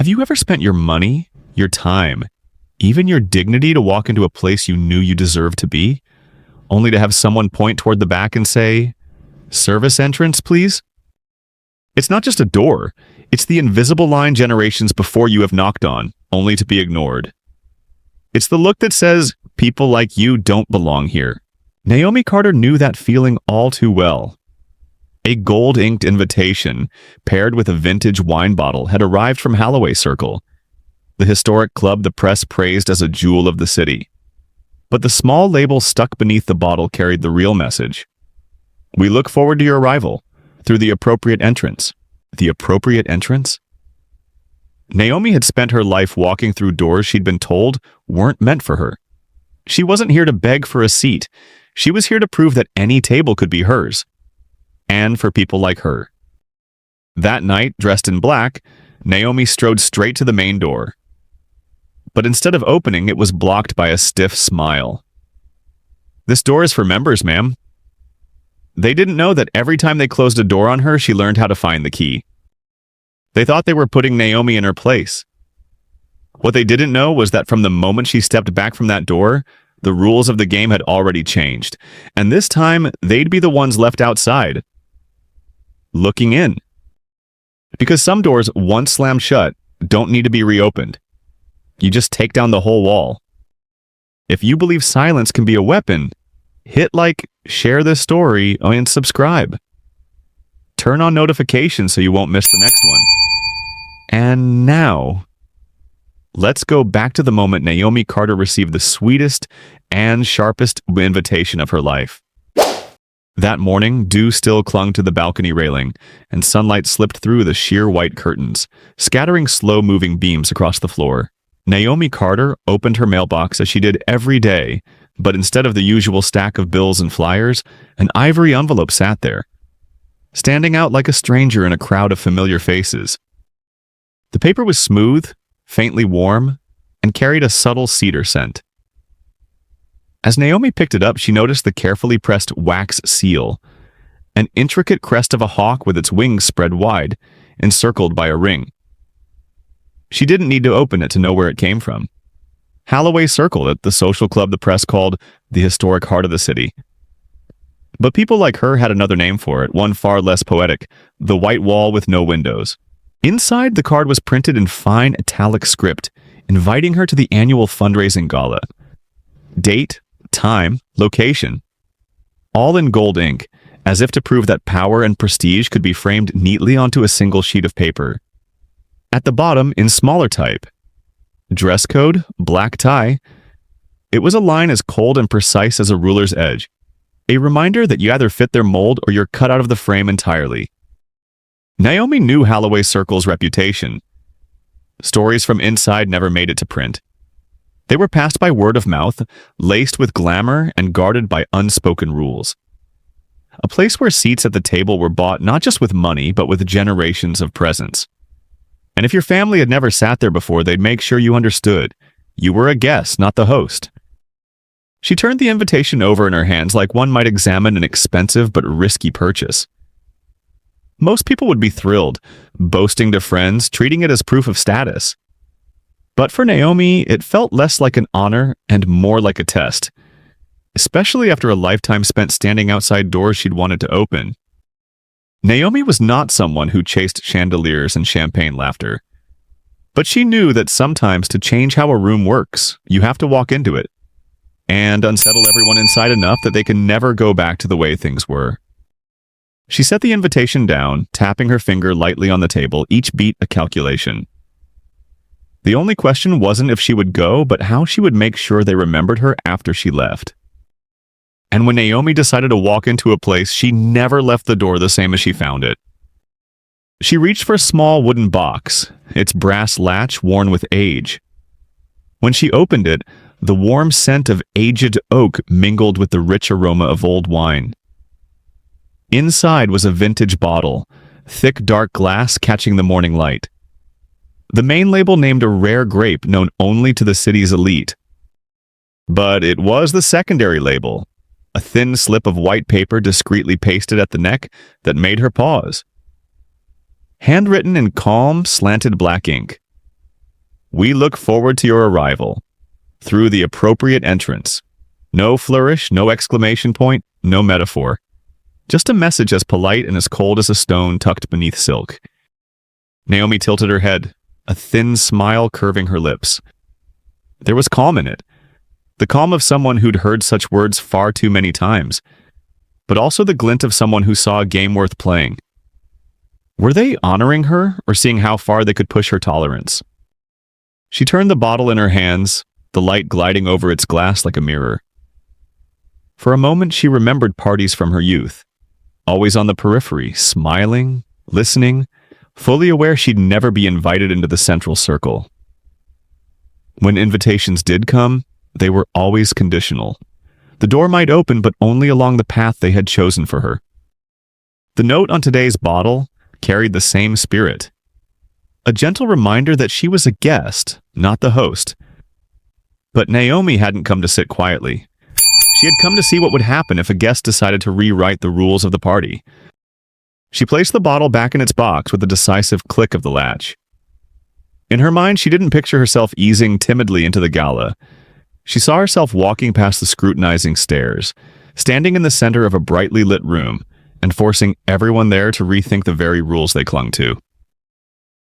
Have you ever spent your money, your time, even your dignity to walk into a place you knew you deserved to be, only to have someone point toward the back and say, "Service entrance, please"? It's not just a door, it's the invisible line generations before you have knocked on, only to be ignored. It's the look that says, "People like you don't belong here." Naomi Carter knew that feeling all too well. A gold-inked invitation, paired with a vintage wine bottle, had arrived from Holloway Circle, the historic club the press praised as a jewel of the city. But the small label stuck beneath the bottle carried the real message. "We look forward to your arrival, through the appropriate entrance." The appropriate entrance? Naomi had spent her life walking through doors she'd been told weren't meant for her. She wasn't here to beg for a seat. She was here to prove that any table could be hers. And for people like her. That night, dressed in black, Naomi strode straight to the main door. But instead of opening, it was blocked by a stiff smile. "This door is for members, ma'am." They didn't know that every time they closed a door on her, she learned how to find the key. They thought they were putting Naomi in her place. What they didn't know was that from the moment she stepped back from that door, the rules of the game had already changed. And this time, they'd be the ones left outside, looking in. Because some doors, once slammed shut, don't need to be reopened. You just take down the whole wall. If you believe silence can be a weapon, hit like, share this story, and subscribe. Turn on notifications so you won't miss the next one. And now, let's go back to the moment Naomi Carter received the sweetest and sharpest invitation of her life. That morning, dew still clung to the balcony railing, and sunlight slipped through the sheer white curtains, scattering slow-moving beams across the floor. Naomi Carter opened her mailbox as she did every day, but instead of the usual stack of bills and flyers, an ivory envelope sat there, standing out like a stranger in a crowd of familiar faces. The paper was smooth, faintly warm, and carried a subtle cedar scent. As Naomi picked it up, she noticed the carefully pressed wax seal, an intricate crest of a hawk with its wings spread wide, encircled by a ring. She didn't need to open it to know where it came from. Holloway Circle, at the social club the press called the historic heart of the city. But people like her had another name for it, one far less poetic, the white wall with no windows. Inside, the card was printed in fine italic script, inviting her to the annual fundraising gala. Date, time, location, all in gold ink, as if to prove that power and prestige could be framed neatly onto a single sheet of paper. At the bottom, in smaller type, dress code, black tie. It was a line as cold and precise as a ruler's edge, a reminder that you either fit their mold or you're cut out of the frame entirely. Naomi knew Holloway Circle's reputation. Stories from inside never made it to print. They were passed by word of mouth, laced with glamour and guarded by unspoken rules. A place where seats at the table were bought not just with money, but with generations of presence. And if your family had never sat there before, they'd make sure you understood. You were a guest, not the host. She turned the invitation over in her hands like one might examine an expensive but risky purchase. Most people would be thrilled, boasting to friends, treating it as proof of status. But for Naomi, it felt less like an honor and more like a test, especially after a lifetime spent standing outside doors she'd wanted to open. Naomi was not someone who chased chandeliers and champagne laughter. But she knew that sometimes to change how a room works, you have to walk into it and unsettle everyone inside enough that they can never go back to the way things were. She set the invitation down, tapping her finger lightly on the table, each beat a calculation. The only question wasn't if she would go, but how she would make sure they remembered her after she left. And when Naomi decided to walk into a place, she never left the door the same as she found it. She reached for a small wooden box, its brass latch worn with age. When she opened it, the warm scent of aged oak mingled with the rich aroma of old wine. Inside was a vintage bottle, thick dark glass catching the morning light. The main label named a rare grape known only to the city's elite. But it was the secondary label, a thin slip of white paper discreetly pasted at the neck, that made her pause. Handwritten in calm, slanted black ink, We look forward to your arrival. Through the appropriate entrance. No flourish, no exclamation point, no metaphor. Just a message as polite and as cold as a stone tucked beneath silk. Naomi tilted her head, a thin smile curving her lips. There was calm in it. The calm of someone who'd heard such words far too many times, but also the glint of someone who saw a game worth playing. Were they honoring her or seeing how far they could push her tolerance? She turned the bottle in her hands, the light gliding over its glass like a mirror. For a moment, she remembered parties from her youth, always on the periphery, smiling, listening, fully aware she'd never be invited into the central circle. When invitations did come, they were always conditional. The door might open, but only along the path they had chosen for her. The note on today's bottle carried the same spirit. A gentle reminder that she was a guest, not the host. But Naomi hadn't come to sit quietly. She had come to see what would happen if a guest decided to rewrite the rules of the party. She placed the bottle back in its box with a decisive click of the latch. In her mind, she didn't picture herself easing timidly into the gala. She saw herself walking past the scrutinizing stairs, standing in the center of a brightly lit room, and forcing everyone there to rethink the very rules they clung to.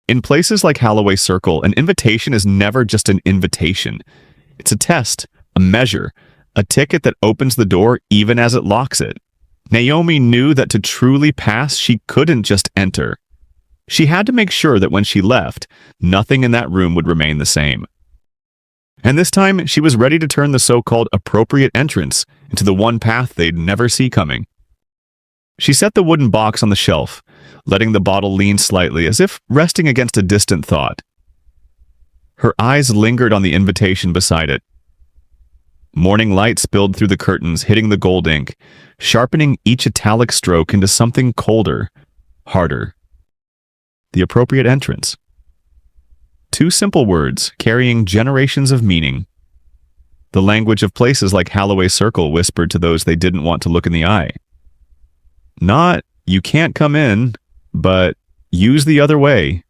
In places like Holloway Circle, an invitation is never just an invitation. It's a test, a measure, a ticket that opens the door even as it locks it. Naomi knew that to truly pass, she couldn't just enter. She had to make sure that when she left, nothing in that room would remain the same. And this time, she was ready to turn the so-called appropriate entrance into the one path they'd never see coming. She set the wooden box on the shelf, letting the bottle lean slightly as if resting against a distant thought. Her eyes lingered on the invitation beside it. Morning light spilled through the curtains, hitting the gold ink, sharpening each italic stroke into something colder, harder. The appropriate entrance. Two simple words, carrying generations of meaning. The language of places like Holloway Circle whispered to those they didn't want to look in the eye. Not, you can't come in, but use the other way.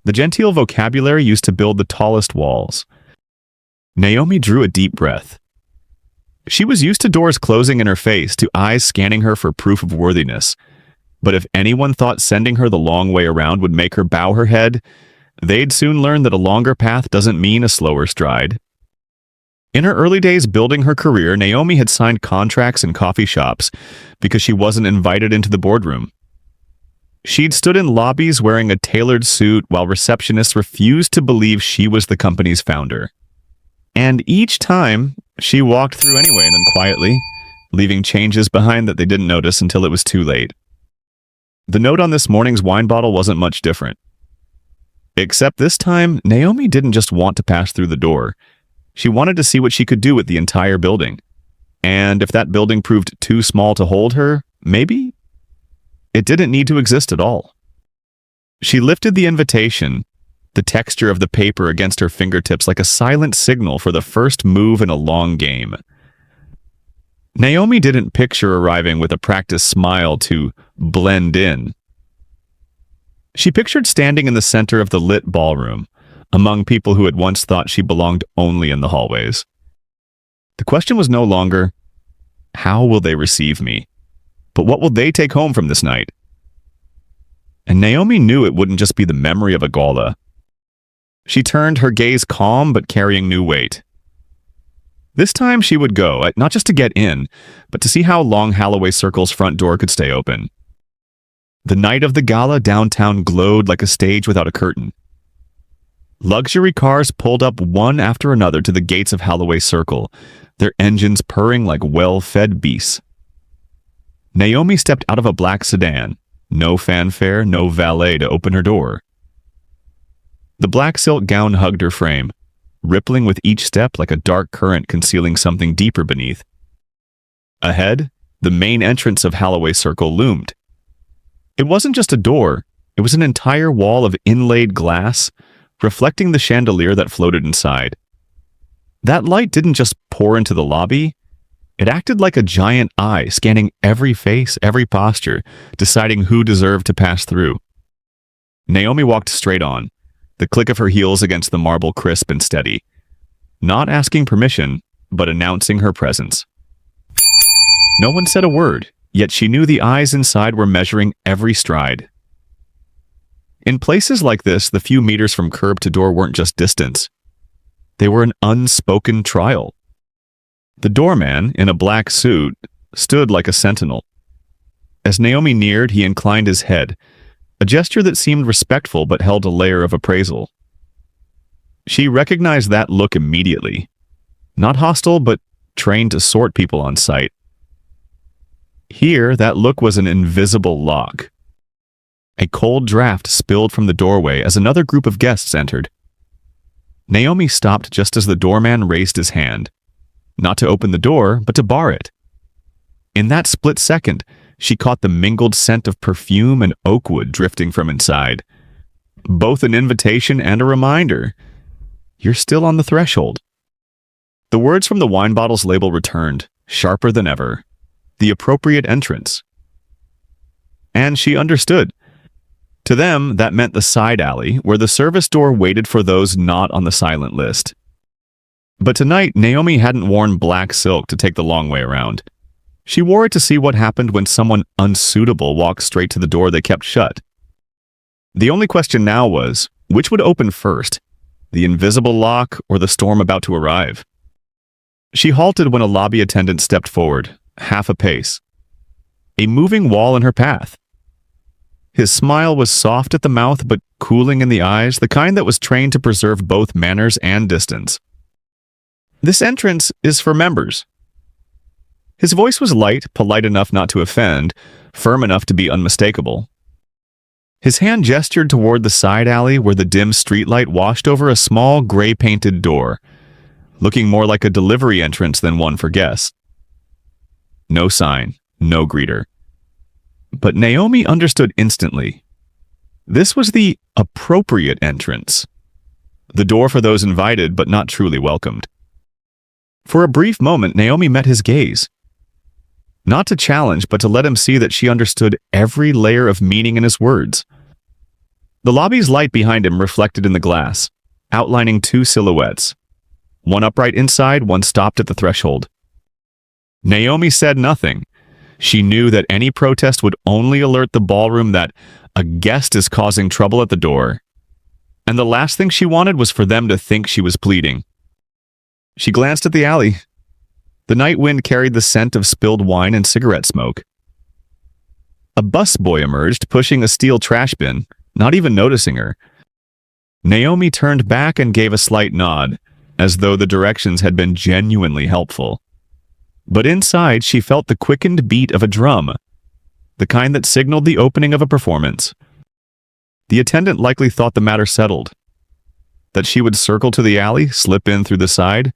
The genteel vocabulary used to build the tallest walls. Naomi drew a deep breath. She was used to doors closing in her face, to eyes scanning her for proof of worthiness. But if anyone thought sending her the long way around would make her bow her head, they'd soon learn that a longer path doesn't mean a slower stride. In her early days building her career, Naomi had signed contracts in coffee shops because she wasn't invited into the boardroom. She'd stood in lobbies wearing a tailored suit while receptionists refused to believe she was the company's founder. And each time, she walked through anyway and then quietly, leaving changes behind that they didn't notice until it was too late. The note on this morning's wine bottle wasn't much different. Except this time, Naomi didn't just want to pass through the door. She wanted to see what she could do with the entire building. And if that building proved too small to hold her, maybe it didn't need to exist at all. She lifted the invitation, the texture of the paper against her fingertips like a silent signal for the first move in a long game. Naomi didn't picture arriving with a practiced smile to blend in. She pictured standing in the center of the lit ballroom, among people who had once thought she belonged only in the hallways. The question was no longer, how will they receive me? But what will they take home from this night? And Naomi knew it wouldn't just be the memory of a gala. She turned, her gaze calm but carrying new weight. This time she would go, not just to get in, but to see how long Holloway Circle's front door could stay open. The night of the gala, downtown glowed like a stage without a curtain. Luxury cars pulled up one after another to the gates of Holloway Circle, their engines purring like well-fed beasts. Naomi stepped out of a black sedan, no fanfare, no valet to open her door. The black silk gown hugged her frame, rippling with each step like a dark current concealing something deeper beneath. Ahead, the main entrance of Holloway Circle loomed. It wasn't just a door, it was an entire wall of inlaid glass, reflecting the chandelier that floated inside. That light didn't just pour into the lobby, it acted like a giant eye, scanning every face, every posture, deciding who deserved to pass through. Naomi walked straight on, the click of her heels against the marble crisp and steady. Not asking permission, but announcing her presence. No one said a word, yet she knew the eyes inside were measuring every stride. In places like this, the few meters from curb to door weren't just distance. They were an unspoken trial. The doorman, in a black suit, stood like a sentinel. As Naomi neared, he inclined his head, a gesture that seemed respectful but held a layer of appraisal. She recognized that look immediately. Not hostile, but trained to sort people on sight. Here, that look was an invisible lock. A cold draft spilled from the doorway as another group of guests entered. Naomi stopped just as the doorman raised his hand, not to open the door, but to bar it. In that split second, she caught the mingled scent of perfume and oak wood drifting from inside. Both an invitation and a reminder. You're still on the threshold. The words from the wine bottle's label returned, sharper than ever. The appropriate entrance. And she understood. To them, that meant the side alley, where the service door waited for those not on the silent list. But tonight, Naomi hadn't worn black silk to take the long way around. She wore it to see what happened when someone unsuitable walked straight to the door they kept shut. The only question now was, which would open first, the invisible lock or the storm about to arrive? She halted when a lobby attendant stepped forward, half a pace. A moving wall in her path. His smile was soft at the mouth but cooling in the eyes, the kind that was trained to preserve both manners and distance. This entrance is for members. His voice was light, polite enough not to offend, firm enough to be unmistakable. His hand gestured toward the side alley where the dim streetlight washed over a small gray-painted door, looking more like a delivery entrance than one for guests. No sign, no greeter. But Naomi understood instantly. This was the appropriate entrance. The door for those invited but not truly welcomed. For a brief moment, Naomi met his gaze. Not to challenge, but to let him see that she understood every layer of meaning in his words. The lobby's light behind him reflected in the glass, outlining two silhouettes. One upright inside, one stopped at the threshold. Naomi said nothing. She knew that any protest would only alert the ballroom that a guest is causing trouble at the door. And the last thing she wanted was for them to think she was pleading. She glanced at the alley. The night wind carried the scent of spilled wine and cigarette smoke. A busboy emerged, pushing a steel trash bin, not even noticing her. Naomi turned back and gave a slight nod, as though the directions had been genuinely helpful. But inside, she felt the quickened beat of a drum, the kind that signaled the opening of a performance. The attendant likely thought the matter settled, that she would circle to the alley, slip in through the side,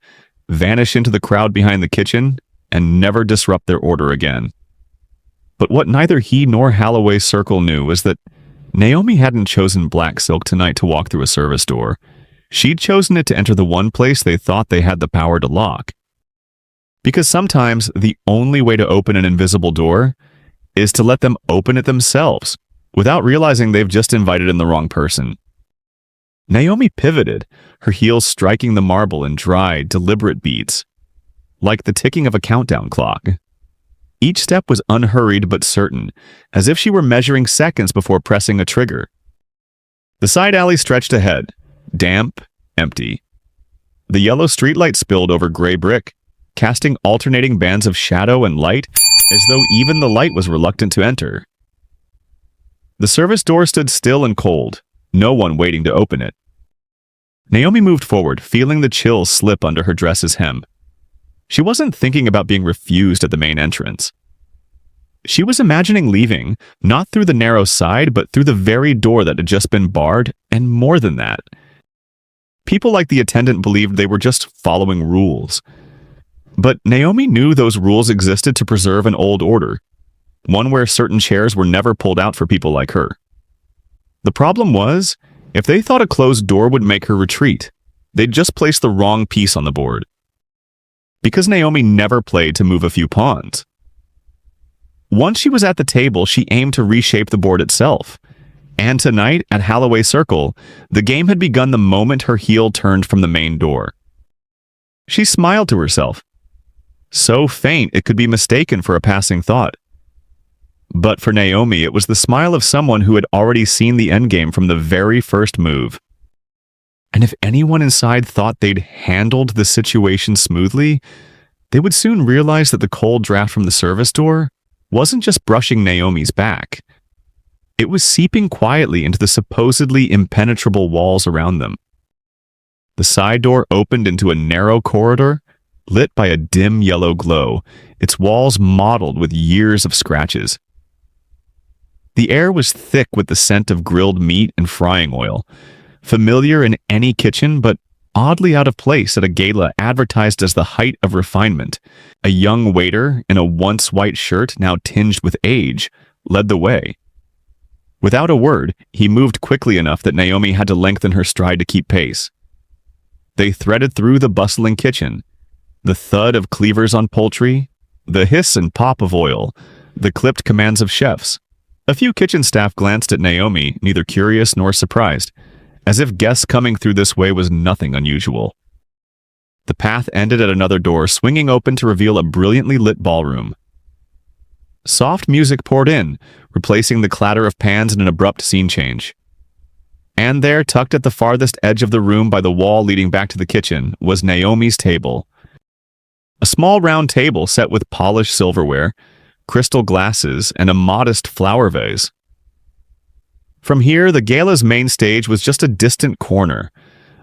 vanish into the crowd behind the kitchen, and never disrupt their order again. But what neither he nor Holloway's circle knew was that Naomi hadn't chosen black silk tonight to walk through a service door. She'd chosen it to enter the one place they thought they had the power to lock. Because sometimes the only way to open an invisible door is to let them open it themselves, without realizing they've just invited in the wrong person. Naomi pivoted, her heels striking the marble in dry, deliberate beats, like the ticking of a countdown clock. Each step was unhurried but certain, as if she were measuring seconds before pressing a trigger. The side alley stretched ahead, damp, empty. The yellow streetlight spilled over gray brick, casting alternating bands of shadow and light, as though even the light was reluctant to enter. The service door stood still and cold, no one waiting to open it. Naomi moved forward, feeling the chill slip under her dress's hem. She wasn't thinking about being refused at the main entrance. She was imagining leaving, not through the narrow side, but through the very door that had just been barred, and more than that. People like the attendant believed they were just following rules. But Naomi knew those rules existed to preserve an old order, one where certain chairs were never pulled out for people like her. The problem was, if they thought a closed door would make her retreat, they'd just placed the wrong piece on the board. Because Naomi never played to move a few pawns. Once she was at the table, she aimed to reshape the board itself, And tonight, at Holloway Circle, the game had begun the moment her heel turned from the main door. She smiled to herself, so faint it could be mistaken for a passing thought. But for Naomi, it was the smile of someone who had already seen the endgame from the very first move. And if anyone inside thought they'd handled the situation smoothly, they would soon realize that the cold draft from the service door wasn't just brushing Naomi's back. It was seeping quietly into the supposedly impenetrable walls around them. The side door opened into a narrow corridor, lit by a dim yellow glow, its walls mottled with years of scratches. The air was thick with the scent of grilled meat and frying oil, familiar in any kitchen, but oddly out of place at a gala advertised as the height of refinement. A young waiter in a once white shirt, now tinged with age, led the way. Without a word, he moved quickly enough that Naomi had to lengthen her stride to keep pace. They threaded through the bustling kitchen, the thud of cleavers on poultry, the hiss and pop of oil, the clipped commands of chefs. A few kitchen staff glanced at Naomi, neither curious nor surprised, as if guests coming through this way was nothing unusual. The path ended at another door, swinging open to reveal a brilliantly lit ballroom. Soft music poured in, replacing the clatter of pans in an abrupt scene change. And there, tucked at the farthest edge of the room by the wall leading back to the kitchen, was Naomi's table. A small round table set with polished silverware, crystal glasses, and a modest flower vase. From here, the gala's main stage was just a distant corner,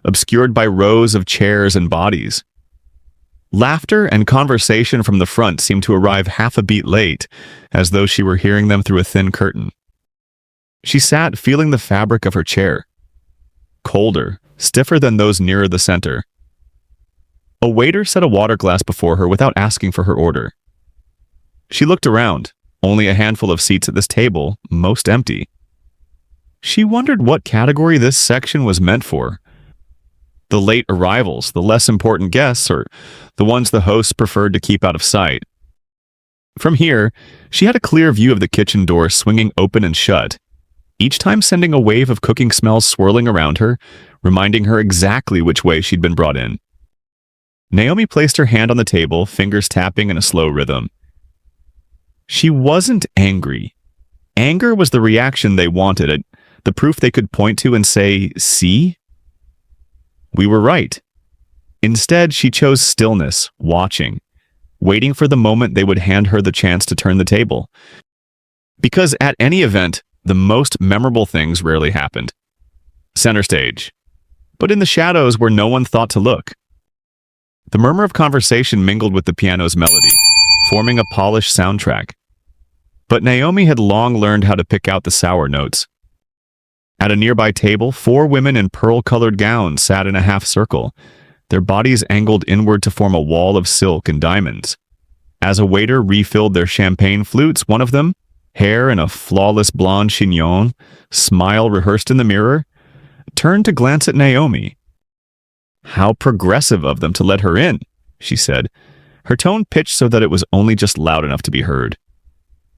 obscured by rows of chairs and bodies. Laughter and conversation from the front seemed to arrive half a beat late, as though she were hearing them through a thin curtain. She sat feeling the fabric of her chair, colder, stiffer than those nearer the center. A waiter set a water glass before her without asking for her order. She looked around, only a handful of seats at this table, most empty. She wondered what category this section was meant for. The late arrivals, the less important guests, or the ones the hosts preferred to keep out of sight. From here, she had a clear view of the kitchen door swinging open and shut, each time sending a wave of cooking smells swirling around her, reminding her exactly which way she'd been brought in. Naomi placed her hand on the table, fingers tapping in a slow rhythm. She wasn't angry. Anger was the reaction they wanted, the proof they could point to and say, "See? We were right." Instead, she chose stillness, watching, waiting for the moment they would hand her the chance to turn the table. Because at any event, the most memorable things rarely happened. Center stage, but in the shadows where no one thought to look. The murmur of conversation mingled with the piano's melody, forming a polished soundtrack. But Naomi had long learned how to pick out the sour notes. At a nearby table, 4 women in pearl-colored gowns sat in a half-circle, their bodies angled inward to form a wall of silk and diamonds. As a waiter refilled their champagne flutes, one of them, hair in a flawless blonde chignon, smile rehearsed in the mirror, turned to glance at Naomi. "How progressive of them to let her in," she said, her tone pitched so that it was only just loud enough to be heard,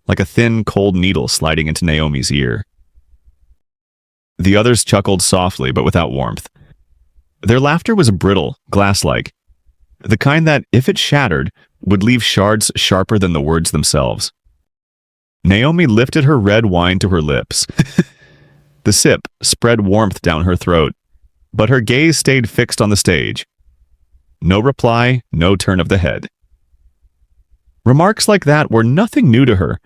like a thin, cold needle sliding into Naomi's ear. The others chuckled softly, but without warmth. Their laughter was brittle, glass-like, the kind that, if it shattered, would leave shards sharper than the words themselves. Naomi lifted her red wine to her lips. The sip spread warmth down her throat, but her gaze stayed fixed on the stage. No reply, no turn of the head. Remarks like that were nothing new to her,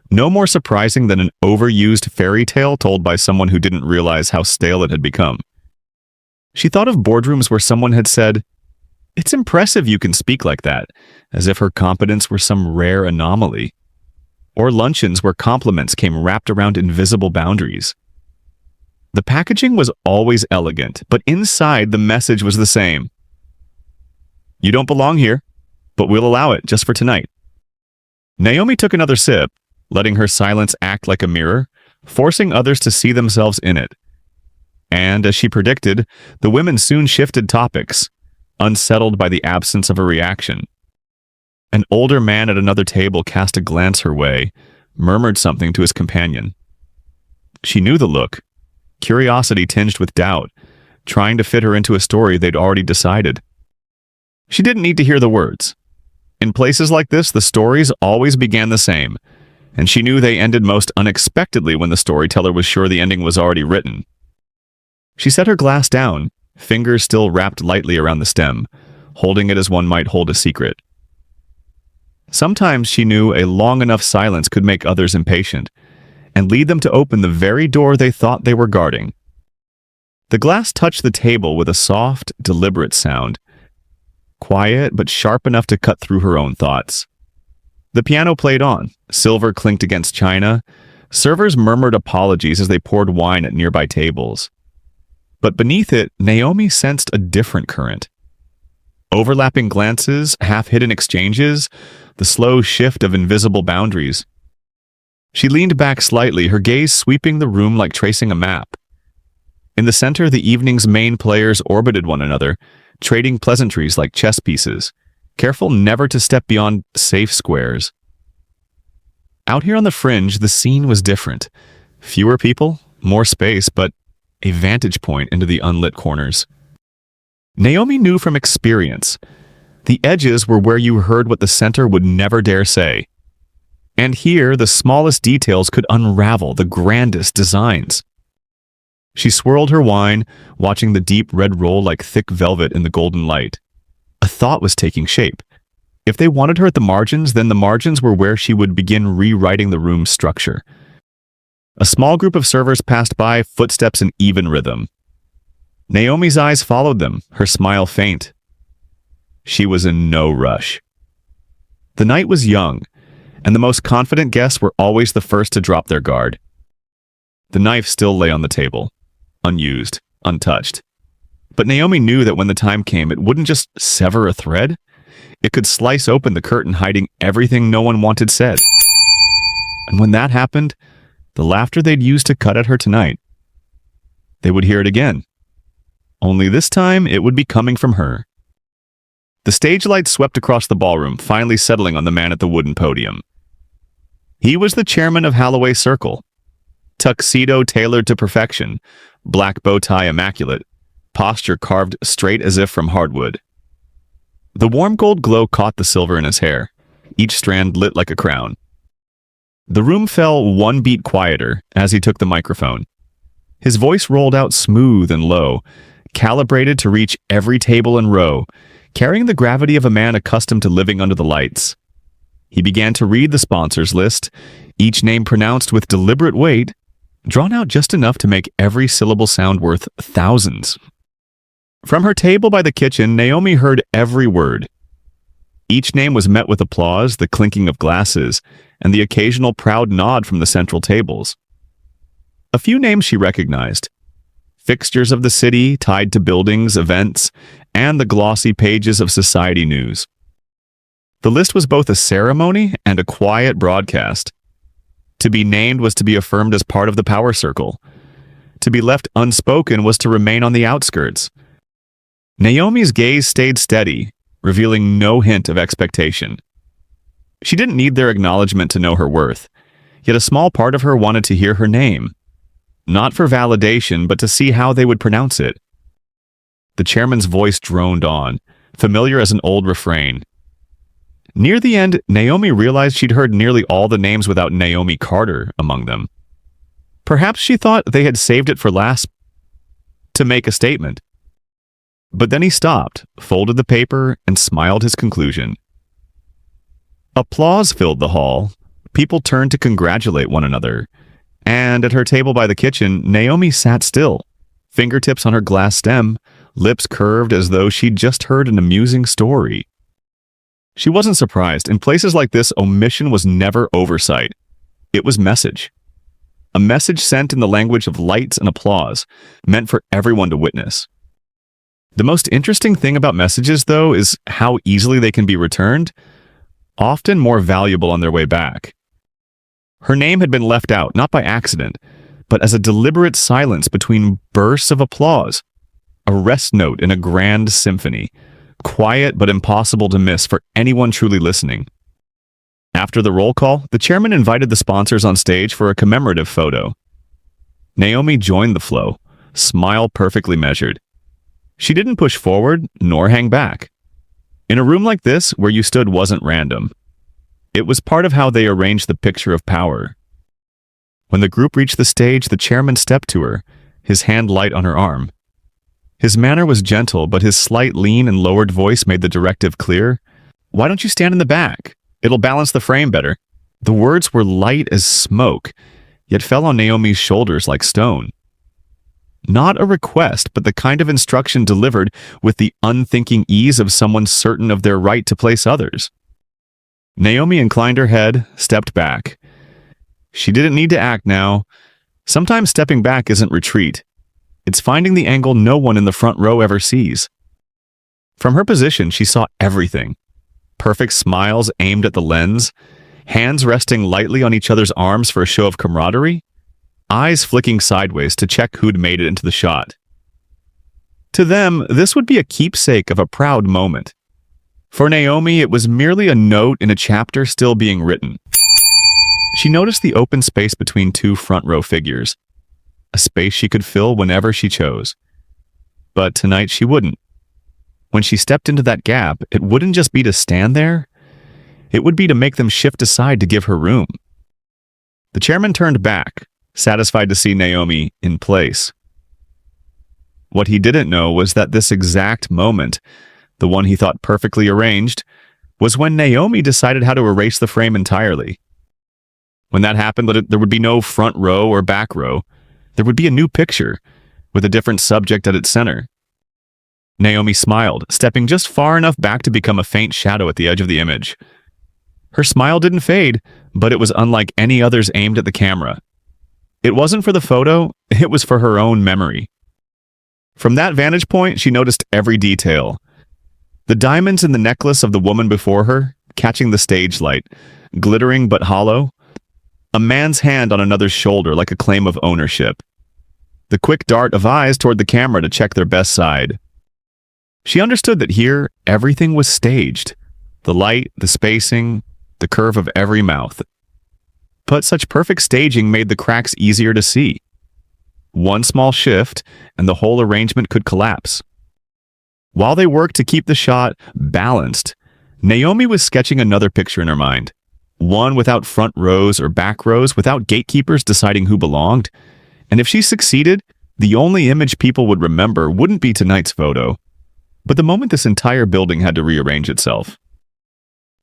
no more surprising than an overused fairy tale told by someone who didn't realize how stale it had become. She thought of boardrooms where someone had said, "It's impressive you can speak like that," as if her competence were some rare anomaly. Or luncheons where compliments came wrapped around invisible boundaries. The packaging was always elegant, but inside the message was the same. "You don't belong here, but we'll allow it just for tonight." Naomi took another sip, letting her silence act like a mirror, forcing others to see themselves in it. And, as she predicted, the women soon shifted topics, unsettled by the absence of a reaction. An older man at another table cast a glance her way, murmured something to his companion. She knew the look. Curiosity tinged with doubt, trying to fit her into a story they'd already decided. She didn't need to hear the words. In places like this, the stories always began the same, and she knew they ended most unexpectedly when the storyteller was sure the ending was already written. She set her glass down, fingers still wrapped lightly around the stem, holding it as one might hold a secret. Sometimes she knew a long enough silence could make others impatient, and lead them to open the very door they thought they were guarding. The glass touched the table with a soft, deliberate sound, quiet but sharp enough to cut through her own thoughts. The piano played on, silver clinked against china, servers murmured apologies as they poured wine at nearby tables. But beneath it, Naomi sensed a different current. Overlapping glances, half-hidden exchanges, the slow shift of invisible boundaries. She leaned back slightly, her gaze sweeping the room like tracing a map. In the center, the evening's main players orbited one another, trading pleasantries like chess pieces, careful never to step beyond safe squares. Out here on the fringe, the scene was different. Fewer people, more space, but a vantage point into the unlit corners. Naomi knew from experience. The edges were where you heard what the center would never dare say. And here, the smallest details could unravel the grandest designs. She swirled her wine, watching the deep red roll like thick velvet in the golden light. A thought was taking shape. If they wanted her at the margins, then the margins were where she would begin rewriting the room's structure. A small group of servers passed by, footsteps in even rhythm. Naomi's eyes followed them, her smile faint. She was in no rush. The night was young, and the most confident guests were always the first to drop their guard. The knife still lay on the table, unused, untouched. But Naomi knew that when the time came, it wouldn't just sever a thread. It could slice open the curtain hiding everything no one wanted said. And when that happened, the laughter they'd used to cut at her tonight, they would hear it again. Only this time, it would be coming from her. The stage lights swept across the ballroom, finally settling on the man at the wooden podium. He was the chairman of Holloway Circle. Tuxedo tailored to perfection, black bow tie immaculate, posture carved straight as if from hardwood. The warm gold glow caught the silver in his hair, each strand lit like a crown. The room fell one beat quieter as he took the microphone. His voice rolled out smooth and low, calibrated to reach every table and row, carrying the gravity of a man accustomed to living under the lights. He began to read the sponsors list, each name pronounced with deliberate weight, drawn out just enough to make every syllable sound worth thousands. From her table by the kitchen, Naomi heard every word. Each name was met with applause, the clinking of glasses, and the occasional proud nod from the central tables. A few names she recognized. Fixtures of the city tied to buildings, events, and the glossy pages of society news. The list was both a ceremony and a quiet broadcast. To be named was to be affirmed as part of the power circle. To be left unspoken was to remain on the outskirts. Naomi's gaze stayed steady, revealing no hint of expectation. She didn't need their acknowledgement to know her worth, yet a small part of her wanted to hear her name. Not for validation, but to see how they would pronounce it. The chairman's voice droned on, familiar as an old refrain. Near the end, Naomi realized she'd heard nearly all the names without Naomi Carter among them. Perhaps she thought they had saved it for last to make a statement. But then he stopped, folded the paper, and smiled his conclusion. Applause filled the hall. People turned to congratulate one another. And at her table by the kitchen, Naomi sat still, fingertips on her glass stem, lips curved as though she'd just heard an amusing story. She wasn't surprised. In places like this, omission was never oversight. It was message. A message sent in the language of lights and applause, meant for everyone to witness. The most interesting thing about messages, though, is how easily they can be returned, often more valuable on their way back. Her name had been left out, not by accident, but as a deliberate silence between bursts of applause, a rest note in a grand symphony, quiet but impossible to miss for anyone truly listening. After the roll call, the chairman invited the sponsors on stage for a commemorative photo. Naomi joined the flow, smile perfectly measured. She didn't push forward nor hang back. In a room like this, where you stood wasn't random. It was part of how they arranged the picture of power. When the group reached the stage, the chairman stepped to her, his hand light on her arm. His manner was gentle, but his slight lean and lowered voice made the directive clear. "Why don't you stand in the back? It'll balance the frame better." The words were light as smoke, yet fell on Naomi's shoulders like stone. Not a request, but the kind of instruction delivered with the unthinking ease of someone certain of their right to place others. Naomi inclined her head, stepped back. She didn't need to act now. Sometimes stepping back isn't retreat. It's finding the angle no one in the front row ever sees. From her position, she saw everything. Perfect smiles aimed at the lens, hands resting lightly on each other's arms for a show of camaraderie, eyes flicking sideways to check who'd made it into the shot. To them, this would be a keepsake of a proud moment. For Naomi, it was merely a note in a chapter still being written. She noticed the open space between two front row figures, a space she could fill whenever she chose. But tonight she wouldn't. When she stepped into that gap, it wouldn't just be to stand there, it would be to make them shift aside to give her room. The chairman turned back, satisfied to see Naomi in place. What he didn't know was that this exact moment, the one he thought perfectly arranged, was when Naomi decided how to erase the frame entirely. When that happened, there would be no front row or back row. There would be a new picture, with a different subject at its center. Naomi smiled, stepping just far enough back to become a faint shadow at the edge of the image. Her smile didn't fade, but it was unlike any others aimed at the camera. It wasn't for the photo, it was for her own memory. From that vantage point, she noticed every detail. The diamonds in the necklace of the woman before her, catching the stage light, glittering but hollow. A man's hand on another's shoulder like a claim of ownership. The quick dart of eyes toward the camera to check their best side. She understood that here, everything was staged. The light, the spacing, the curve of every mouth. But such perfect staging made the cracks easier to see. One small shift, and the whole arrangement could collapse. While they worked to keep the shot balanced, Naomi was sketching another picture in her mind. One without front rows or back rows, without gatekeepers deciding who belonged. And if she succeeded, the only image people would remember wouldn't be tonight's photo, but the moment this entire building had to rearrange itself.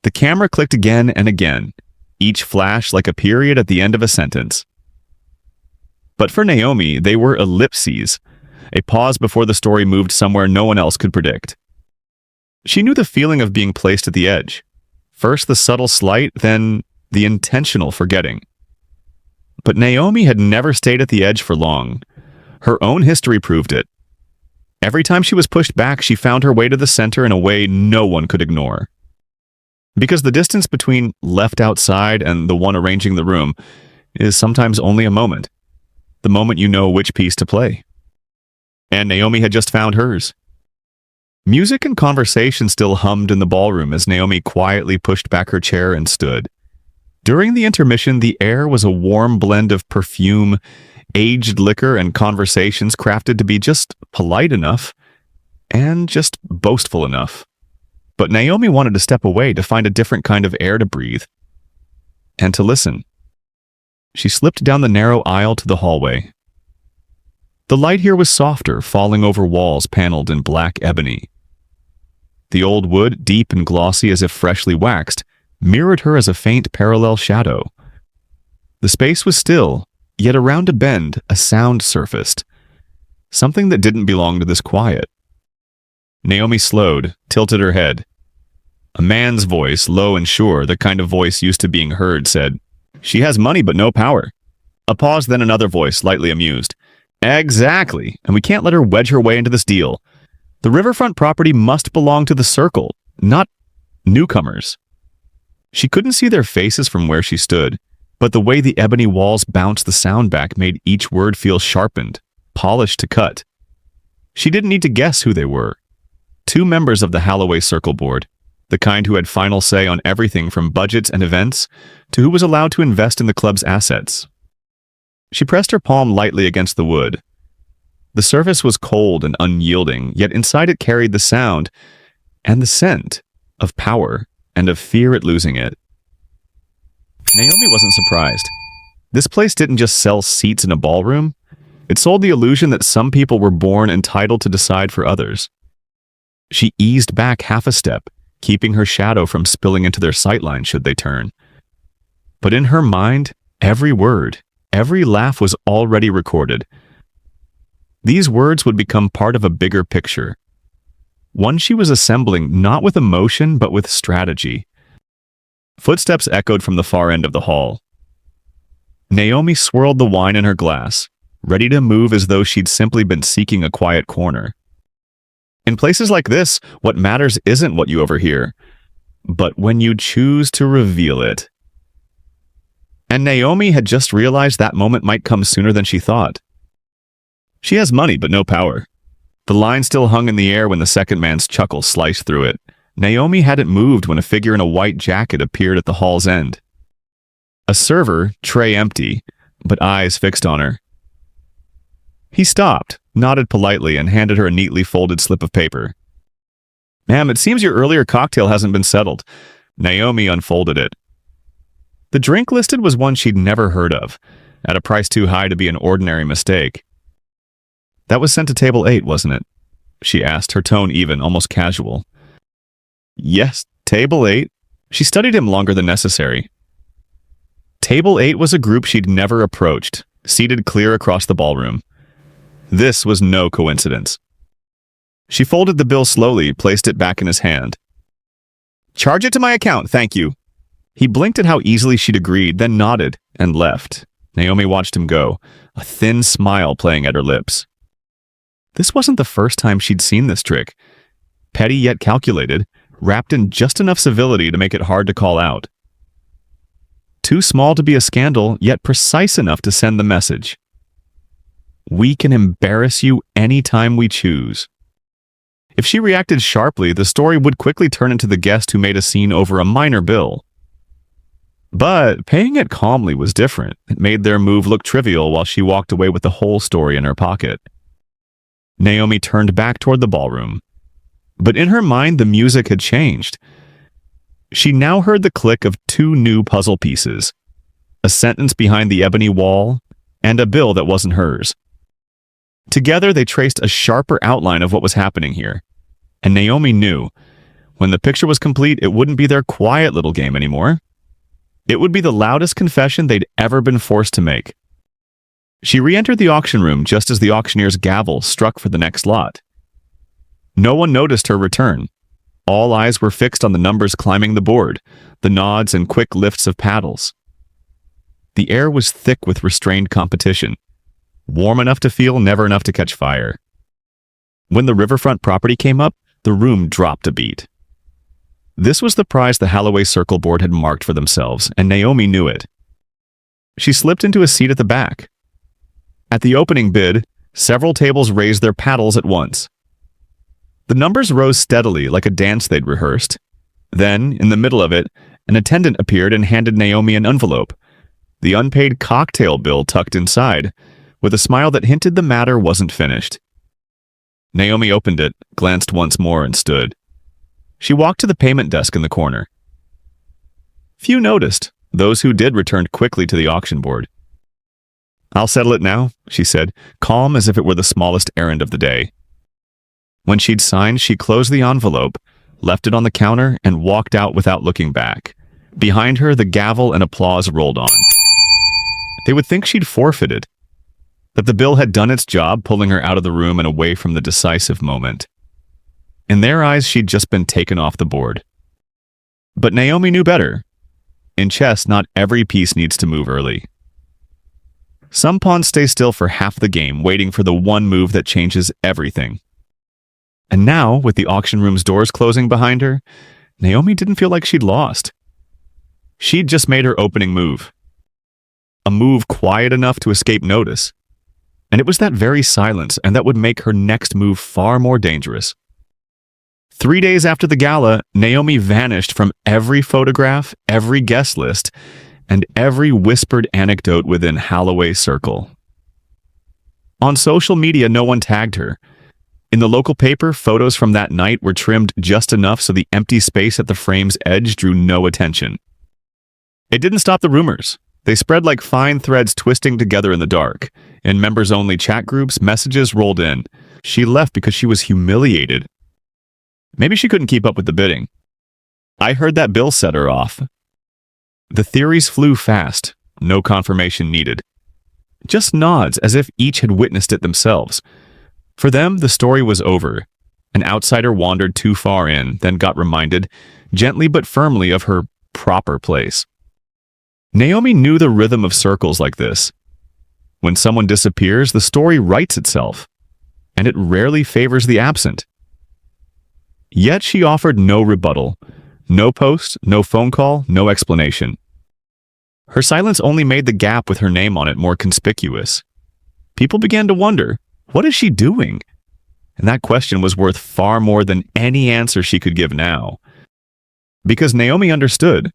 The camera clicked again and again, each flash like a period at the end of a sentence. But for Naomi, they were ellipses, a pause before the story moved somewhere no one else could predict. She knew the feeling of being placed at the edge. First the subtle slight, then the intentional forgetting. But Naomi had never stayed at the edge for long. Her own history proved it. Every time she was pushed back, she found her way to the center in a way no one could ignore. Because the distance between left outside and the one arranging the room is sometimes only a moment. The moment you know which piece to play. And Naomi had just found hers. Music and conversation still hummed in the ballroom as Naomi quietly pushed back her chair and stood. During the intermission, the air was a warm blend of perfume, aged liquor, and conversations crafted to be just polite enough and just boastful enough. But Naomi wanted to step away to find a different kind of air to breathe and to listen. She slipped down the narrow aisle to the hallway. The light here was softer, falling over walls paneled in black ebony. The old wood, deep and glossy as if freshly waxed, mirrored her as a faint parallel shadow. The space was still, yet around a bend, a sound surfaced. Something that didn't belong to this quiet. Naomi slowed, tilted her head. A man's voice, low and sure, the kind of voice used to being heard, said, "She has money but no power." A pause, then another voice, slightly amused. "Exactly, and we can't let her wedge her way into this deal. The riverfront property must belong to the Circle, not newcomers." She couldn't see their faces from where she stood, but the way the ebony walls bounced the sound back made each word feel sharpened, polished to cut. She didn't need to guess who they were. 2 members of the Holloway Circle Board, the kind who had final say on everything from budgets and events to who was allowed to invest in the club's assets. She pressed her palm lightly against the wood. The surface was cold and unyielding, yet inside it carried the sound and the scent of power and of fear at losing it. Naomi wasn't surprised. This place didn't just sell seats in a ballroom. It sold the illusion that some people were born entitled to decide for others. She eased back half a step, keeping her shadow from spilling into their sightline should they turn. But in her mind, every word, every laugh was already recorded. These words would become part of a bigger picture. One she was assembling not with emotion, but with strategy. Footsteps echoed from the far end of the hall. Naomi swirled the wine in her glass, ready to move as though she'd simply been seeking a quiet corner. In places like this, what matters isn't what you overhear, but when you choose to reveal it. And Naomi had just realized that moment might come sooner than she thought. She has money, but no power. The line still hung in the air when the second man's chuckle sliced through it. Naomi hadn't moved when a figure in a white jacket appeared at the hall's end. A server, tray empty, but eyes fixed on her. He stopped, nodded politely, and handed her a neatly folded slip of paper. "Ma'am, it seems your earlier cocktail hasn't been settled." Naomi unfolded it. The drink listed was one she'd never heard of, at a price too high to be an ordinary mistake. "That was sent to table 8, wasn't it?" she asked, her tone even, almost casual. "Yes, table 8. She studied him longer than necessary." Table 8 was a group she'd never approached, seated clear across the ballroom. This was no coincidence. She folded the bill slowly, placed it back in his hand. "Charge it to my account, thank you." He blinked at how easily she'd agreed, then nodded and left. Naomi watched him go, a thin smile playing at her lips. This wasn't the first time she'd seen this trick. Petty yet calculated, wrapped in just enough civility to make it hard to call out. Too small to be a scandal, yet precise enough to send the message. We can embarrass you anytime we choose. If she reacted sharply, the story would quickly turn into the guest who made a scene over a minor bill. But paying it calmly was different. It made their move look trivial while she walked away with the whole story in her pocket. Naomi turned back toward the ballroom. But in her mind, the music had changed. She now heard the click of 2 new puzzle pieces, a sentence behind the ebony wall, and a bill that wasn't hers. Together, they traced a sharper outline of what was happening here. And Naomi knew, when the picture was complete, it wouldn't be their quiet little game anymore. It would be the loudest confession they'd ever been forced to make. She re-entered the auction room just as the auctioneer's gavel struck for the next lot. No one noticed her return. All eyes were fixed on the numbers climbing the board, the nods and quick lifts of paddles. The air was thick with restrained competition. Warm enough to feel, never enough to catch fire. When the riverfront property came up, the room dropped a beat. This was the prize the Halloway Circle Board had marked for themselves, and Naomi knew it. She slipped into a seat at the back. At the opening bid, several tables raised their paddles at once. The numbers rose steadily like a dance they'd rehearsed. Then, in the middle of it, an attendant appeared and handed Naomi an envelope, the unpaid cocktail bill tucked inside, with a smile that hinted the matter wasn't finished. Naomi opened it, glanced once more, and stood. She walked to the payment desk in the corner. Few noticed. Those who did returned quickly to the auction board. "I'll settle it now," she said, calm as if it were the smallest errand of the day. When she'd signed, she closed the envelope, left it on the counter, and walked out without looking back. Behind her, the gavel and applause rolled on. They would think she'd forfeited, that the bill had done its job, pulling her out of the room and away from the decisive moment. In their eyes, she'd just been taken off the board. But Naomi knew better. In chess, not every piece needs to move early. Some pawns stay still for half the game, waiting for the one move that changes everything. And now, with the auction room's doors closing behind her, Naomi didn't feel like she'd lost. She'd just made her opening move. A move quiet enough to escape notice. And it was that very silence, and that would make her next move far more dangerous. 3 days after the gala, Naomi vanished from every photograph, every guest list, and every whispered anecdote within Holloway's circle. On social media, no one tagged her. In the local paper, photos from that night were trimmed just enough so the empty space at the frame's edge drew no attention. It didn't stop the rumors. They spread like fine threads twisting together in the dark. In members-only chat groups, messages rolled in. She left because she was humiliated. Maybe she couldn't keep up with the bidding. I heard that bill set her off. The theories flew fast, no confirmation needed. Just nods as if each had witnessed it themselves. For them, the story was over. An outsider wandered too far in, then got reminded, gently but firmly, of her proper place. Naomi knew the rhythm of circles like this. When someone disappears, the story writes itself, and it rarely favors the absent. Yet she offered no rebuttal, no post, no phone call, no explanation. Her silence only made the gap with her name on it more conspicuous. People began to wonder, what is she doing? And that question was worth far more than any answer she could give now. Because Naomi understood.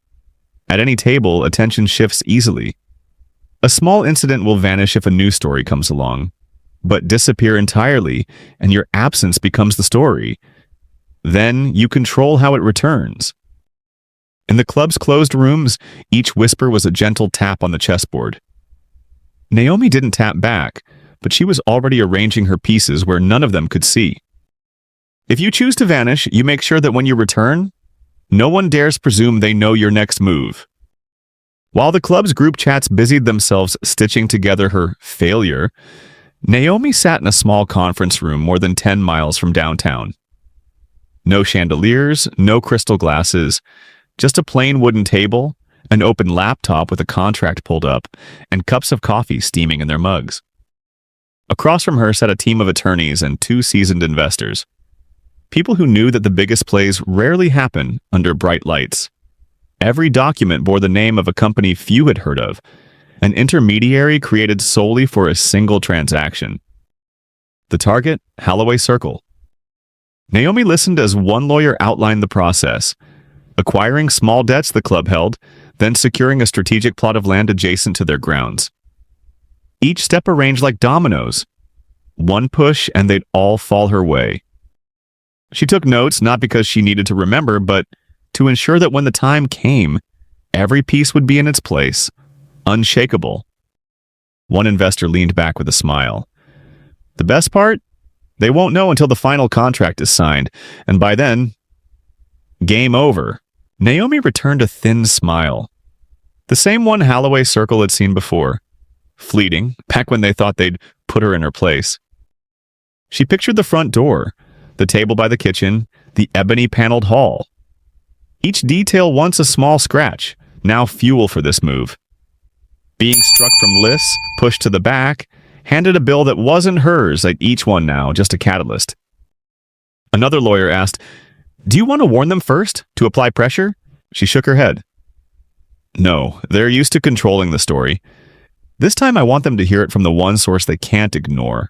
At any table, attention shifts easily. A small incident will vanish if a news story comes along, but disappear entirely, and your absence becomes the story. Then you control how it returns. In the club's closed rooms, each whisper was a gentle tap on the chessboard. Naomi didn't tap back, but she was already arranging her pieces where none of them could see. If you choose to vanish, you make sure that when you return, no one dares presume they know your next move. While the club's group chats busied themselves stitching together her failure, Naomi sat in a small conference room more than 10 miles from downtown. No chandeliers, no crystal glasses, just a plain wooden table, an open laptop with a contract pulled up, and cups of coffee steaming in their mugs. Across from her sat a team of attorneys and 2 seasoned investors. People who knew that the biggest plays rarely happen under bright lights. Every document bore the name of a company few had heard of, an intermediary created solely for a single transaction. The target, Holloway Circle. Naomi listened as one lawyer outlined the process, acquiring small debts the club held, then securing a strategic plot of land adjacent to their grounds. Each step arranged like dominoes. One push and they'd all fall her way. She took notes not because she needed to remember, but to ensure that when the time came, every piece would be in its place, unshakable. One investor leaned back with a smile. The best part? They won't know until the final contract is signed, and by then, game over. Naomi returned a thin smile. The same one Holloway Circle had seen before. Fleeting, back when they thought they'd put her in her place. She pictured the front door, the table by the kitchen, the ebony paneled hall. Each detail once a small scratch, now fuel for this move. Being struck from lists, pushed to the back, handed a bill that wasn't hers at each one now, just a catalyst. Another lawyer asked, "Do you want to warn them first, to apply pressure?" She shook her head. "No, they're used to controlling the story. This time I want them to hear it from the one source they can't ignore.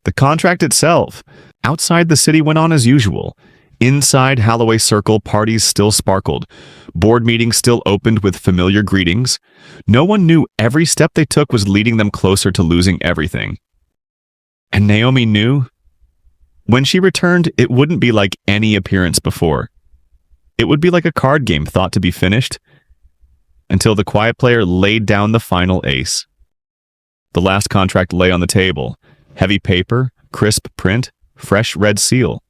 The contract itself. Outside, the city went on as usual. Inside Holloway Circle, parties still sparkled. Board meetings still opened with familiar greetings. No one knew every step they took was leading them closer to losing everything. And Naomi knew. When she returned, it wouldn't be like any appearance before. It would be like a card game thought to be finished, until the quiet player laid down the final ace. The last contract lay on the table. Heavy paper, crisp print, fresh red seal.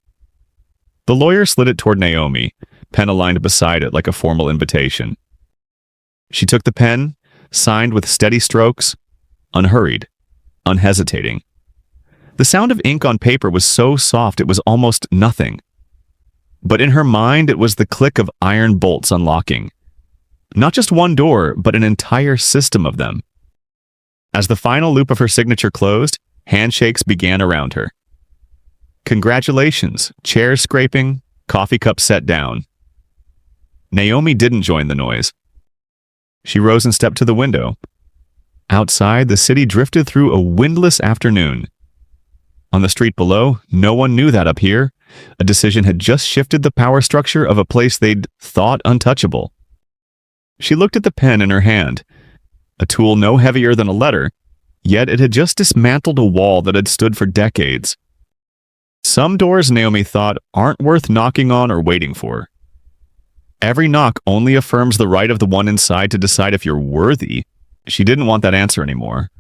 The lawyer slid it toward Naomi, pen aligned beside it like a formal invitation. She took the pen, signed with steady strokes, unhurried, unhesitating. The sound of ink on paper was so soft it was almost nothing. But in her mind, it was the click of iron bolts unlocking. Not just one door, but an entire system of them. As the final loop of her signature closed, handshakes began around her. Congratulations, chairs scraping, coffee cups set down. Naomi didn't join the noise. She rose and stepped to the window. Outside, the city drifted through a windless afternoon. On the street below, no one knew that up here. A decision had just shifted the power structure of a place they'd thought untouchable. She looked at the pen in her hand, a tool no heavier than a letter, yet it had just dismantled a wall that had stood for decades. Some doors, Naomi thought, aren't worth knocking on or waiting for. Every knock only affirms the right of the one inside to decide if you're worthy. She didn't want that answer anymore.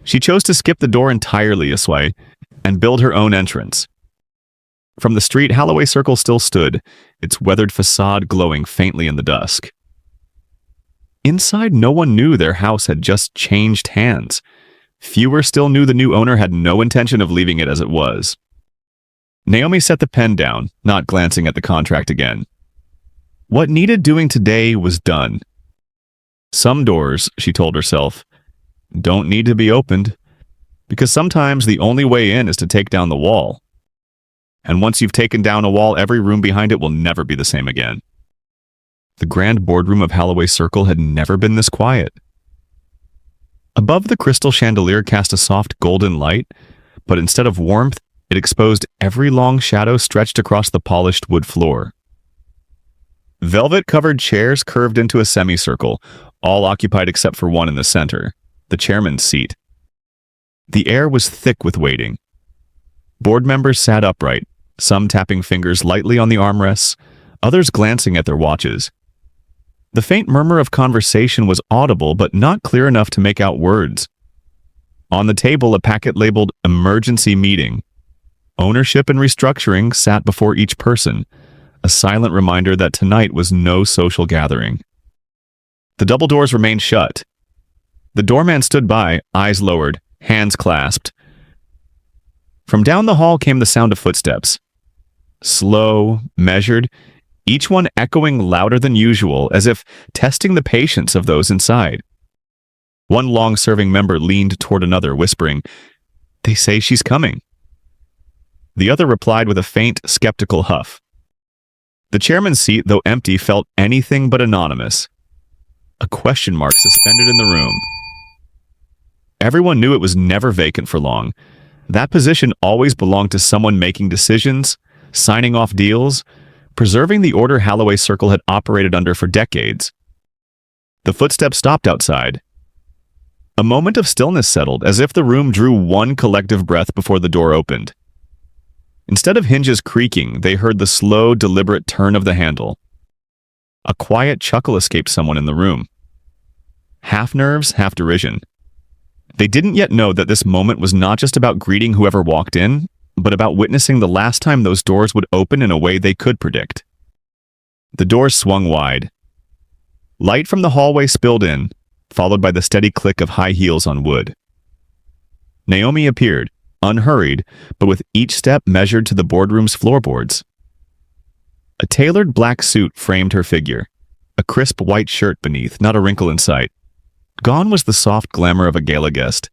She chose to skip the door entirely this way and build her own entrance. From the street, Holloway Circle still stood, its weathered facade glowing faintly in the dusk. Inside, no one knew their house had just changed hands. Fewer still knew the new owner had no intention of leaving it as it was. Naomi set the pen down, not glancing at the contract again. What needed doing today was done. Some doors, she told herself, don't need to be opened, because sometimes the only way in is to take down the wall. And once you've taken down a wall, every room behind it will never be the same again. The grand boardroom of Holloway Circle had never been this quiet. Above, the crystal chandelier cast a soft golden light, but instead of warmth, it exposed every long shadow stretched across the polished wood floor. Velvet-covered chairs curved into a semicircle, all occupied except for one in the center, the chairman's seat. The air was thick with waiting. Board members sat upright, some tapping fingers lightly on the armrests, others glancing at their watches. The faint murmur of conversation was audible but not clear enough to make out words. On the table, a packet labeled "Emergency Meeting." Ownership and restructuring sat before each person, a silent reminder that tonight was no social gathering. The double doors remained shut. The doorman stood by, eyes lowered, hands clasped. From down the hall came the sound of footsteps. Slow, measured, each one echoing louder than usual, as if testing the patience of those inside. One long-serving member leaned toward another, whispering, "They say she's coming." The other replied with a faint, skeptical huff. The chairman's seat, though empty, felt anything but anonymous. A question mark suspended in the room. Everyone knew it was never vacant for long. That position always belonged to someone making decisions, signing off deals, preserving the order Holloway Circle had operated under for decades. The footsteps stopped outside. A moment of stillness settled, as if the room drew one collective breath before the door opened. Instead of hinges creaking, they heard the slow, deliberate turn of the handle. A quiet chuckle escaped someone in the room. Half nerves, half derision. They didn't yet know that this moment was not just about greeting whoever walked in, but about witnessing the last time those doors would open in a way they could predict. The doors swung wide. Light from the hallway spilled in, followed by the steady click of high heels on wood. Naomi appeared, unhurried, but with each step measured to the boardroom's floorboards. A tailored black suit framed her figure, a crisp white shirt beneath, not a wrinkle in sight. Gone was the soft glamour of a gala guest.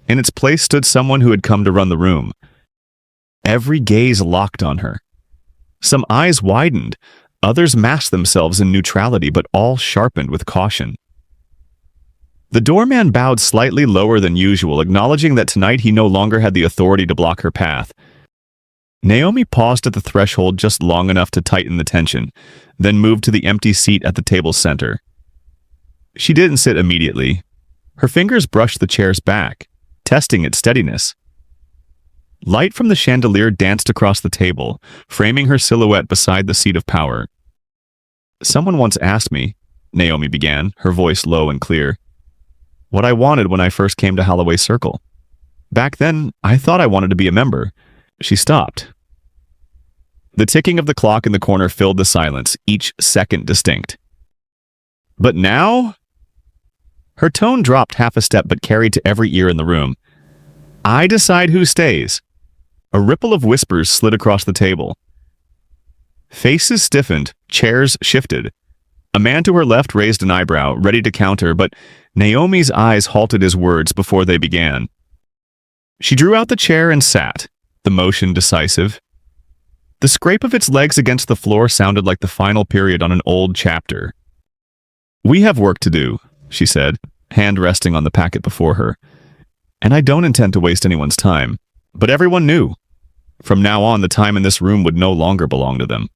In its place stood someone who had come to run the room. Every gaze locked on her. Some eyes widened, others masked themselves in neutrality, but all sharpened with caution. The doorman bowed slightly lower than usual, acknowledging that tonight he no longer had the authority to block her path. Naomi paused at the threshold just long enough to tighten the tension, then moved to the empty seat at the table's center. She didn't sit immediately. Her fingers brushed the chair's back, testing its steadiness. Light from the chandelier danced across the table, framing her silhouette beside the seat of power. "Someone once asked me," Naomi began, her voice low and clear, "what I wanted when I first came to Holloway Circle. Back then, I thought I wanted to be a member." She stopped. The ticking of the clock in the corner filled the silence, each second distinct. "But now?" Her tone dropped half a step but carried to every ear in the room. "I decide who stays." A ripple of whispers slid across the table. Faces stiffened, chairs shifted. A man to her left raised an eyebrow, ready to counter, but Naomi's eyes halted his words before they began. She drew out the chair and sat, the motion decisive. The scrape of its legs against the floor sounded like the final period on an old chapter. "We have work to do," she said, hand resting on the packet before her. "And I don't intend to waste anyone's time." But everyone knew. From now on, the time in this room would no longer belong to them.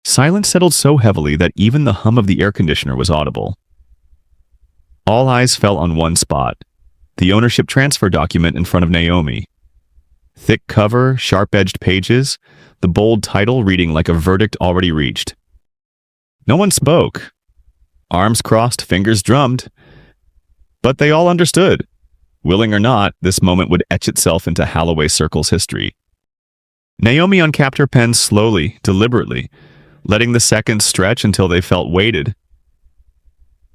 Silence settled so heavily that even the hum of the air conditioner was audible. All eyes fell on one spot, the ownership transfer document in front of Naomi. Thick cover, sharp-edged pages, the bold title reading like a verdict already reached. No one spoke. Arms crossed, fingers drummed. But they all understood. Willing or not, this moment would etch itself into Holloway Circle's history. Naomi uncapped her pen slowly, deliberately, letting the seconds stretch until they felt weighted.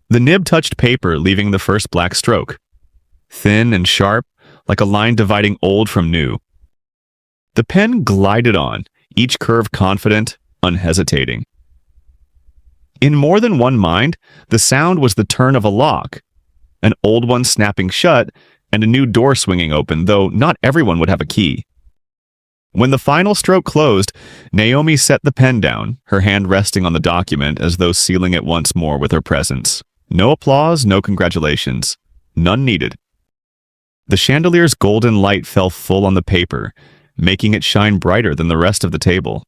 The nib touched paper, leaving the first black stroke. Thin and sharp, like a line dividing old from new. The pen glided on, each curve confident, unhesitating. In more than one mind, the sound was the turn of a lock, an old one snapping shut, and a new door swinging open, though not everyone would have a key. When the final stroke closed, Naomi set the pen down, her hand resting on the document as though sealing it once more with her presence. No applause, no congratulations. None needed. The chandelier's golden light fell full on the paper, making it shine brighter than the rest of the table.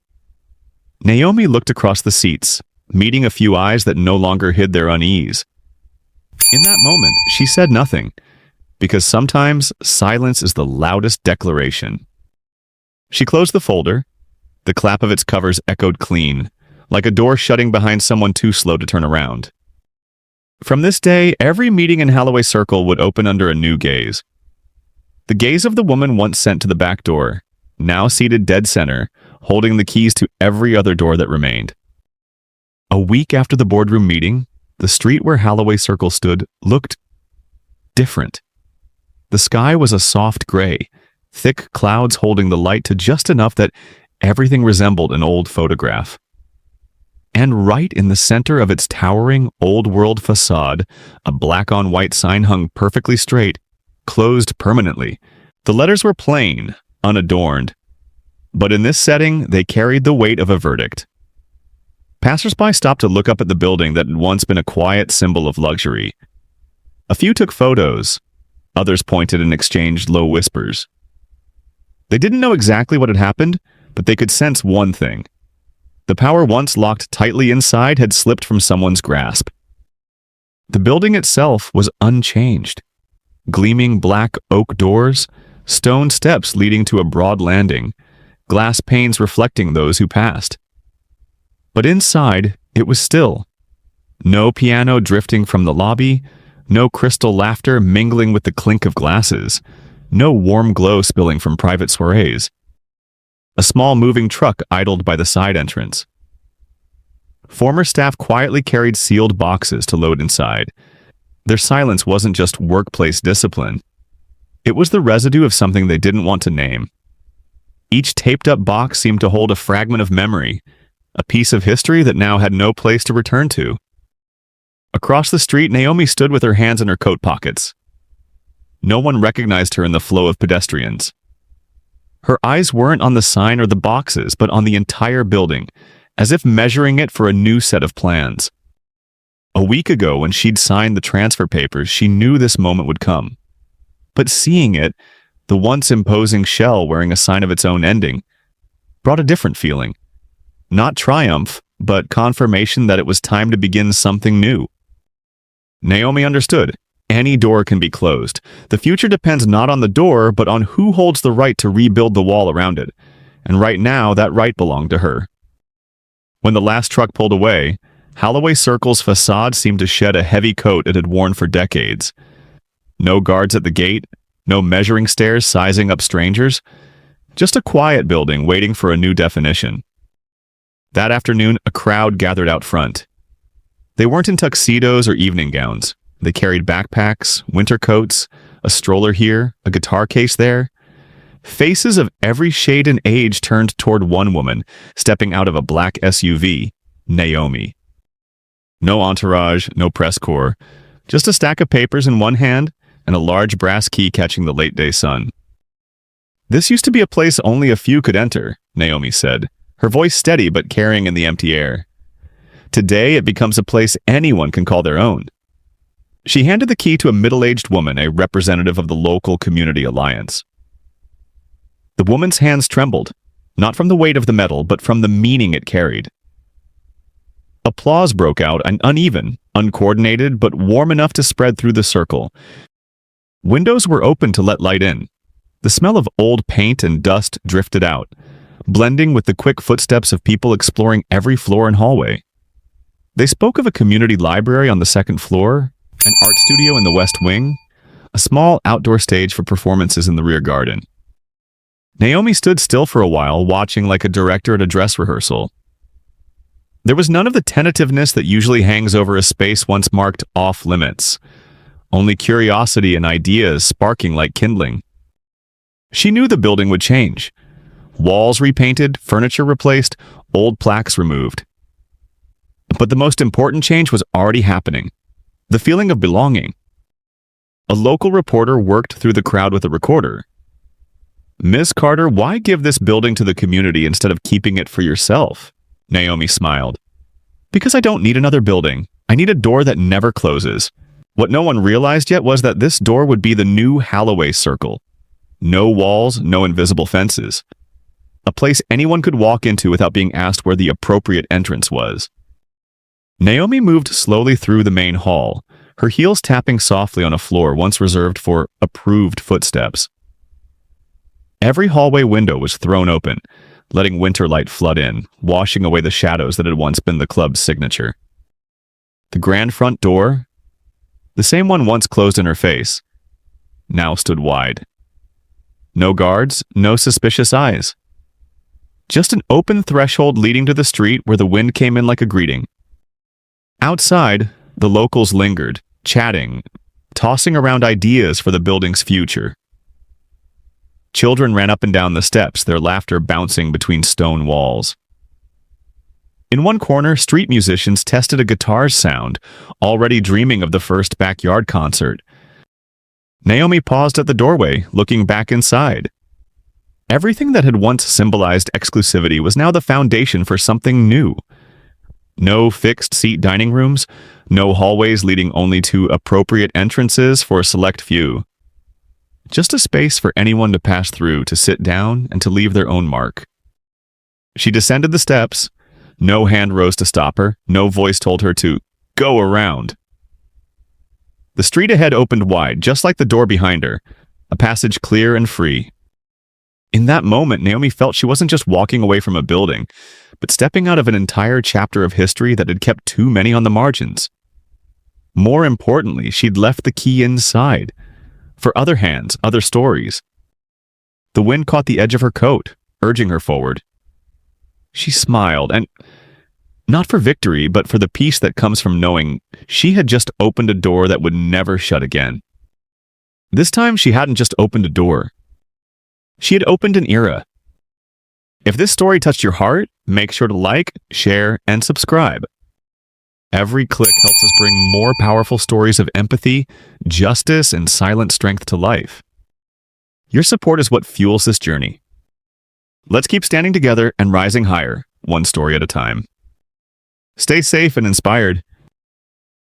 Naomi looked across the seats, meeting a few eyes that no longer hid their unease. In that moment, she said nothing, because sometimes silence is the loudest declaration. She closed the folder. The clap of its covers echoed clean, like a door shutting behind someone too slow to turn around. From this day, every meeting in Holloway Circle would open under a new gaze. The gaze of the woman once sent to the back door, now seated dead center, holding the keys to every other door that remained. A week after the boardroom meeting, the street where Holloway Circle stood looked different. The sky was a soft gray, thick clouds holding the light to just enough that everything resembled an old photograph. And right in the center of its towering, old-world facade, a black-on-white sign hung perfectly straight, closed permanently. The letters were plain, unadorned. But in this setting, they carried the weight of a verdict. Passersby stopped to look up at the building that had once been a quiet symbol of luxury. A few took photos. Others pointed and exchanged low whispers. They didn't know exactly what had happened, but they could sense one thing. The power once locked tightly inside had slipped from someone's grasp. The building itself was unchanged. Gleaming black oak doors, stone steps leading to a broad landing, glass panes reflecting those who passed. But inside, it was still. No piano drifting from the lobby, no crystal laughter mingling with the clink of glasses, no warm glow spilling from private soirees. A small moving truck idled by the side entrance. Former staff quietly carried sealed boxes to load inside. Their silence wasn't just workplace discipline. It was the residue of something they didn't want to name. Each taped-up box seemed to hold a fragment of memory, a piece of history that now had no place to return to. Across the street, Naomi stood with her hands in her coat pockets. No one recognized her in the flow of pedestrians. Her eyes weren't on the sign or the boxes, but on the entire building, as if measuring it for a new set of plans. A week ago, when she'd signed the transfer papers, she knew this moment would come. But seeing it, the once imposing shell wearing a sign of its own ending, brought a different feeling. Not triumph, but confirmation that it was time to begin something new. Naomi understood. Any door can be closed. The future depends not on the door, but on who holds the right to rebuild the wall around it. And right now, that right belonged to her. When the last truck pulled away, Holloway Circle's facade seemed to shed a heavy coat it had worn for decades. No guards at the gate, no measuring stairs sizing up strangers, just a quiet building waiting for a new definition. That afternoon, a crowd gathered out front. They weren't in tuxedos or evening gowns. They carried backpacks, winter coats, a stroller here, a guitar case there. Faces of every shade and age turned toward one woman, stepping out of a black SUV, Naomi. No entourage, no press corps, just a stack of papers in one hand and a large brass key catching the late-day sun. "This used to be a place only a few could enter," Naomi said, her voice steady but carrying in the empty air. "Today it becomes a place anyone can call their own." She handed the key to a middle-aged woman, a representative of the local community alliance. The woman's hands trembled, not from the weight of the metal, but from the meaning it carried. Applause broke out, and uneven, uncoordinated, but warm enough to spread through the circle. Windows were open to let light in. The smell of old paint and dust drifted out, blending with the quick footsteps of people exploring every floor and hallway. They spoke of a community library on the second floor, an art studio in the west wing, a small outdoor stage for performances in the rear garden. Naomi stood still for a while, watching like a director at a dress rehearsal. There was none of the tentativeness that usually hangs over a space once marked off-limits, only curiosity and ideas sparking like kindling. She knew the building would change. Walls repainted, furniture replaced, old plaques removed. But the most important change was already happening. The feeling of belonging. A local reporter worked through the crowd with a recorder. "Miss Carter, why give this building to the community instead of keeping it for yourself?" Naomi smiled. "Because I don't need another building. I need a door that never closes." What no one realized yet was that this door would be the new Halloway Circle. No walls, no invisible fences. A place anyone could walk into without being asked where the appropriate entrance was. Naomi moved slowly through the main hall, her heels tapping softly on a floor once reserved for approved footsteps. Every hallway window was thrown open, letting winter light flood in, washing away the shadows that had once been the club's signature. The grand front door, the same one once closed in her face, now stood wide. No guards, no suspicious eyes. Just an open threshold leading to the street where the wind came in like a greeting. Outside, the locals lingered, chatting, tossing around ideas for the building's future. Children ran up and down the steps, their laughter bouncing between stone walls. In one corner, street musicians tested a guitar's sound, already dreaming of the first backyard concert. Naomi paused at the doorway, looking back inside. Everything that had once symbolized exclusivity was now the foundation for something new. No fixed-seat dining rooms, no hallways leading only to appropriate entrances for a select few. Just a space for anyone to pass through, to sit down, and to leave their own mark. She descended the steps. No hand rose to stop her. No voice told her to go around. The street ahead opened wide, just like the door behind her, a passage clear and free. In that moment, Naomi felt she wasn't just walking away from a building, but stepping out of an entire chapter of history that had kept too many on the margins. More importantly, she'd left the key inside, for other hands, other stories. The wind caught the edge of her coat, urging her forward. She smiled, and not for victory, but for the peace that comes from knowing she had just opened a door that would never shut again. This time, she hadn't just opened a door. She had opened an era. If this story touched your heart, make sure to like, share, and subscribe. Every click helps us bring more powerful stories of empathy, justice, and silent strength to life. Your support is what fuels this journey. Let's keep standing together and rising higher, one story at a time. Stay safe and inspired.